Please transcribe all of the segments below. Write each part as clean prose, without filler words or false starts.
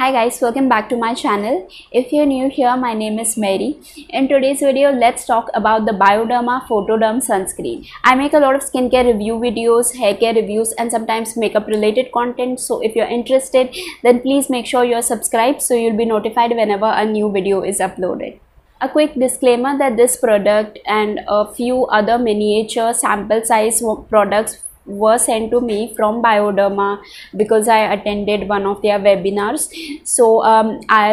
Hi guys, welcome back to my channel. If you're new here, my name is Mary. In today's video, let's talk about the Bioderma Photoderm Sunscreen. I make a lot of skincare review videos, hair care reviews and sometimes makeup related content. So if you're interested, then please make sure you're subscribed so you'll be notified whenever a new video is uploaded. A quick disclaimer that this product and a few other miniature sample size products were sent to me from Bioderma because I attended one of their webinars. So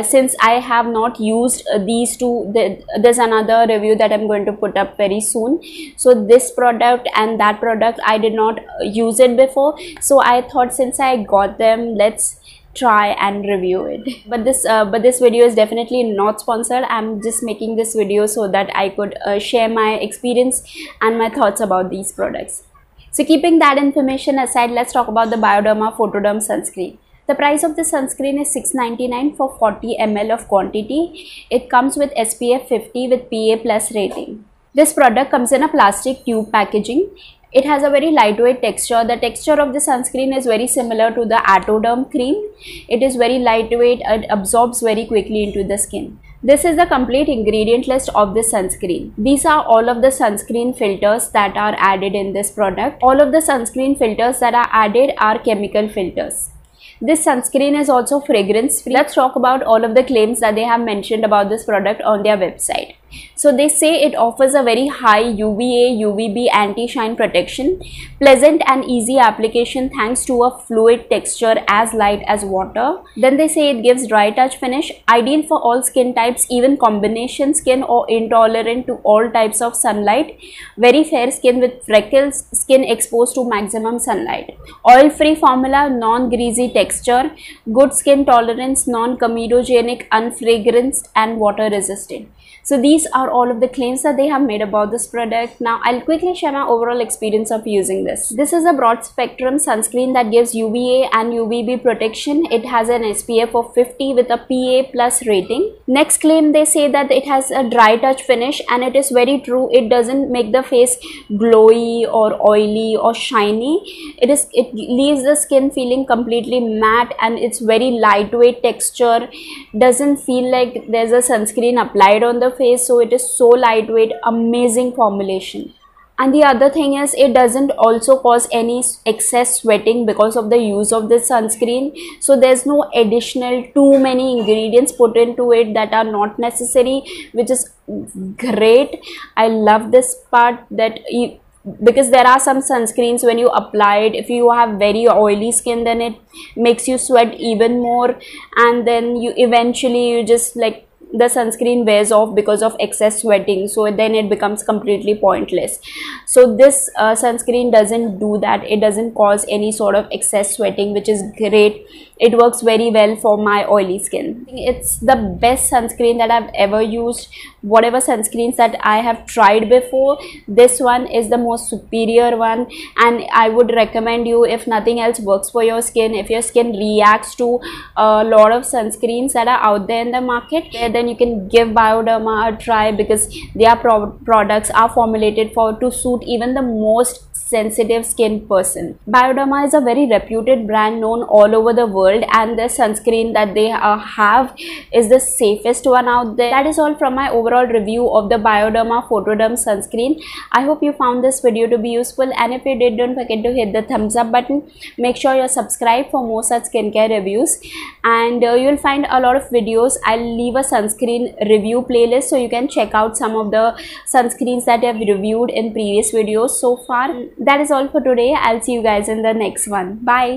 since I have not used these two, there's another review that I'm going to put up very soon. So this product and that product, I did not use it before, so I thought since I got them, let's try and review it. But this video is definitely not sponsored. I'm just making this video so that I could share my experience and my thoughts about these products. So keeping that information aside, let's talk about the Bioderma Photoderm Sunscreen. The price of this sunscreen is $6.99 for 40 ml of quantity. It comes with SPF 50 with PA+ rating. This product comes in a plastic tube packaging. It has a very lightweight texture. The texture of the sunscreen is very similar to the Atoderm cream. It is very lightweight. It absorbs very quickly into the skin. This is the complete ingredient list of this sunscreen. These are all of the sunscreen filters that are added in this product. All of the sunscreen filters that are added are chemical filters. This sunscreen is also fragrance free. Let's talk about all of the claims that they have mentioned about this product on their website. So they say it offers a very high UVA, UVB anti-shine protection, pleasant and easy application thanks to a fluid texture as light as water. Then they say it gives dry touch finish, ideal for all skin types, even combination skin or intolerant to all types of sunlight, very fair skin with freckles, skin exposed to maximum sunlight, oil-free formula, non-greasy texture, good skin tolerance, non-comedogenic, unfragranced and water resistant. So these are all of the claims that they have made about this product. Now I'll quickly share my overall experience of using this. This is a broad spectrum sunscreen that gives UVA and UVB protection. It has an SPF of 50 with a PA+ rating. Next claim, they say that it has a dry touch finish, and it is very true. It doesn't make the face glowy or oily or shiny. It leaves the skin feeling completely matte, and it's very lightweight texture. Doesn't feel like there's a sunscreen applied on the face, so it is so lightweight, amazing formulation. And the other thing is, it doesn't also cause any excess sweating because of the use of this sunscreen. So there's no additional too many ingredients put into it that are not necessary, which is great. I love this part, that because there are some sunscreens when you apply it, if you have very oily skin, then it makes you sweat even more, and then you eventually just like the sunscreen wears off because of excess sweating, so then it becomes completely pointless. So this sunscreen doesn't do that. It doesn't cause any sort of excess sweating, which is great. It works very well for my oily skin. It's the best sunscreen that I've ever used. Whatever sunscreens that I have tried before, this one is the most superior one, and I would recommend you, if nothing else works for your skin, if your skin reacts to a lot of sunscreens that are out there in the market, then you can give Bioderma a try, because their products are formulated to suit even the most sensitive skin person. Bioderma is a very reputed brand known all over the world, and the sunscreen that they have is the safest one out there. That is all from my overall review of the Bioderma Photoderm Sunscreen. I hope you found this video to be useful, and if you did, don't forget to hit the thumbs up button. Make sure you're subscribed for more such skincare reviews, and you'll find a lot of videos. I'll leave a sunscreen review playlist so you can check out some of the sunscreens that I've reviewed in previous videos so far. That is all for today. I'll see you guys in the next one. Bye.